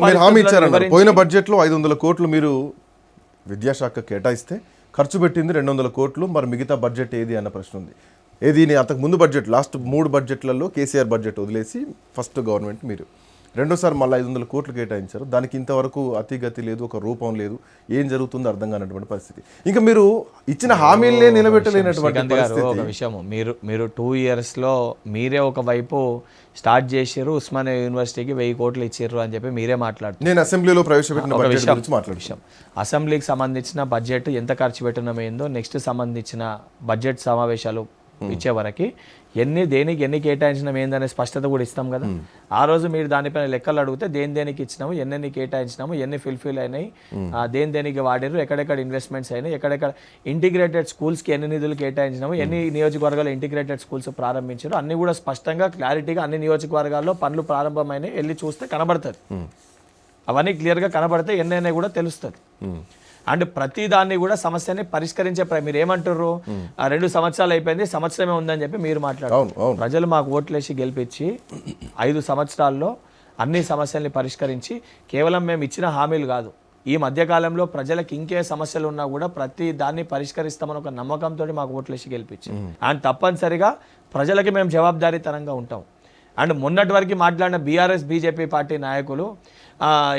మీరు హామీ ఇచ్చారన్నారు పోయిన బడ్జెట్లో 500 కోట్లు మీరు విద్యాశాఖ కేటాయిస్తే ఖర్చు పెట్టింది 200 కోట్లు, మరి మిగతా బడ్జెట్ ఏది అన్న ప్రశ్న ఉంది. ఏది అంతకు ముందు బడ్జెట్ లాస్ట్ 3 బడ్జెట్లలో కేసీఆర్ బడ్జెట్ వదిలేసి ఫస్ట్ గవర్నమెంట్ మీరు రెండోసారి మళ్ళీ 500 కోట్లు కేటాయించారు. దానికి ఇంతవరకు అతిగతి లేదు, ఒక రూపం లేదు, ఏం జరుగుతుందో అర్థం కానటువంటి పరిస్థితి. ఇంకా మీరు ఇచ్చిన హామీలనే నిలబెట్టలేనటువంటి ఒక విషయం, మీరు 2 ఇయర్స్లో మీరే ఒకవైపు స్టార్ట్ చేసారు, ఉస్మానియా యూనివర్సిటీకి 1000 కోట్లు ఇచ్చారు అని చెప్పి మీరే మాట్లాడుతున్నారు. నేను అసెంబ్లీలో ప్రవేశపెట్టిన బడ్జెట్ గురించి విషయం, అసెంబ్లీకి సంబంధించిన బడ్జెట్ ఎంత ఖర్చు పెట్టినమైందో నెక్స్ట్ సంబంధించిన బడ్జెట్ సమావేశాలు ఇచ్చే వరకు దేనికి ఎన్ని కేటాయించినాం ఏందనే స్పష్టత కూడా ఇస్తాం కదా. ఆ రోజు మీరు దానిపైన లెక్కలు అడిగితే దేనికి ఇచ్చినాము, ఎన్ని కేటాయించినాము, ఎన్ని ఫుల్ఫిల్ అయినాయి, దేనికి వాడారు, ఎక్కడెక్కడ ఇన్వెస్ట్మెంట్స్ అయినాయి, ఎక్కడెక్కడ ఇంటిగ్రేటెడ్ స్కూల్స్కి ఎన్ని నిధులు కేటాయించినాము, ఎన్ని నియోజకవర్గాలు ఇంటిగ్రేటెడ్ స్కూల్స్ ప్రారంభించారు, అన్ని కూడా స్పష్టంగా క్లారిటీగా అన్ని నియోజకవర్గాల్లో పనులు ప్రారంభమైనాయి వెళ్ళి చూస్తే కనబడుతుంది. అవన్నీ క్లియర్గా కనబడితే ఎన్నైనా కూడా తెలుస్తుంది. అండ్ ప్రతి దాన్ని కూడా సమస్యని పరిష్కరించే మీరు ఏమంటారు, 2 సంవత్సరాలు అయిపోయింది, సంవత్సరమే ఉందని చెప్పి మీరు మాట్లాడారు. ప్రజలు మాకు ఓట్లేసి గెలిపించి 5 సంవత్సరాల్లో అన్ని సమస్యల్ని పరిష్కరించి కేవలం మేము ఇచ్చిన హామీలు కాదు, ఈ మధ్యకాలంలో ప్రజలకు ఇంకే సమస్యలు ఉన్నా కూడా ప్రతి దాన్ని పరిష్కరిస్తామని ఒక నమ్మకంతో మాకు ఓట్లేసి గెలిపించి అండ్ తప్పనిసరిగా ప్రజలకి మేము జవాబుదారీతనంగా ఉంటాం. అండ్ మొన్నటి వరకు మాట్లాడిన బీఆర్ఎస్ బీజేపీ పార్టీ నాయకులు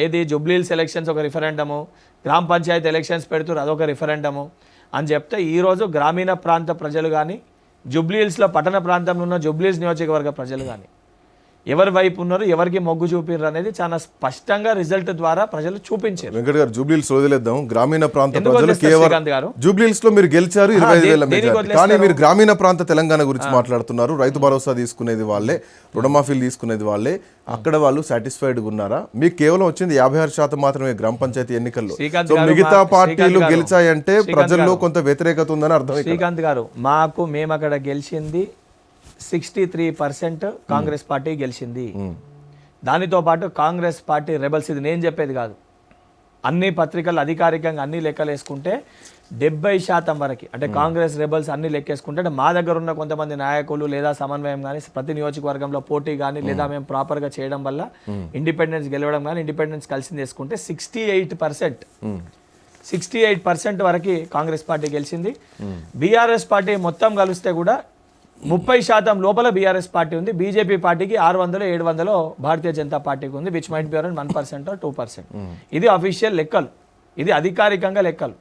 ఏది జూబ్లీహిల్స్ ఎలక్షన్స్ ఒక రిఫరెండము, గ్రామ పంచాయతీ ఎలక్షన్స్ పెడుతున్నారు అదొక రిఫరెండము అని చెప్తే ఈరోజు గ్రామీణ ప్రాంత ప్రజలు కానీ జూబ్లీహిల్స్లో పట్టణ ప్రాంతంలో ఉన్న జూబ్లీహిల్స్ నియోజకవర్గ ప్రజలు కానీ ఎవరి వైపు ఉన్నారు, ఎవరికి మొగ్గు చూపిర్రు అనేది చాలా స్పష్టంగా రిజల్ట్ ద్వారా ప్రజలు చూపించారు. వెంకట్ గారు జూబ్లీహిల్స్ వదిలేద్దాం, గ్రామీణ ప్రాంత ప్రజలు కేవలం జూబ్లీహిల్స్ లో మీరు గెలిచారు 25,000 మెజారిటీ, కానీ మీరు గ్రామీణ ప్రాంత తెలంగాణ గురించి మాట్లాడుతున్నారు. రైతు భరోసా తీసుకునేది వాళ్ళే, రుణమాఫీలు తీసుకునేది వాళ్ళే, అక్కడ వాళ్ళు సాటిస్ఫైడ్ ఉన్నారా? మీకు కేవలం వచ్చింది 56% మాత్రమే గ్రామ పంచాయతీ ఎన్నికల్లో. మిగతా పార్టీలు గెలిచాయంటే ప్రజల్లో కొంత వ్యతిరేకత ఉందని అర్థం. శ్రీకాంత్ గారు, మేము అక్కడ గెలిచింది 63% కాంగ్రెస్ పార్టీ గెలిచింది. దానితో పాటు కాంగ్రెస్ పార్టీ రెబల్స్, ఇది నేను చెప్పేది కాదు, అన్ని పత్రికలు అధికారికంగా అన్ని లెక్కలు వేసుకుంటే 70% వరకు, అంటే కాంగ్రెస్ రెబల్స్ అన్ని లెక్కేసుకుంటే, అంటే మా దగ్గర ఉన్న కొంతమంది నాయకులు లేదా సమన్వయం కానీ ప్రతి నియోజకవర్గంలో పోటీ కానీ లేదా మేము ప్రాపర్గా చేయడం వల్ల ఇండిపెండెన్స్ గెలవడం కానీ ఇండిపెండెన్స్ కలిసింది వేసుకుంటే 68% వరకు కాంగ్రెస్ పార్టీ గెలిచింది. బీఆర్ఎస్ పార్టీ మొత్తం కలిస్తే కూడా 30% లోపల బీఆర్ఎస్ పార్టీ ఉంది. బీజేపీ పార్టీకి 600-700 భారతీయ జనతా పార్టీకి ఉంది, which might be around 1% or 2%. ఇది అఫీషియల్ లెక్కలు, ఇది అధికారికంగా లెక్కలు.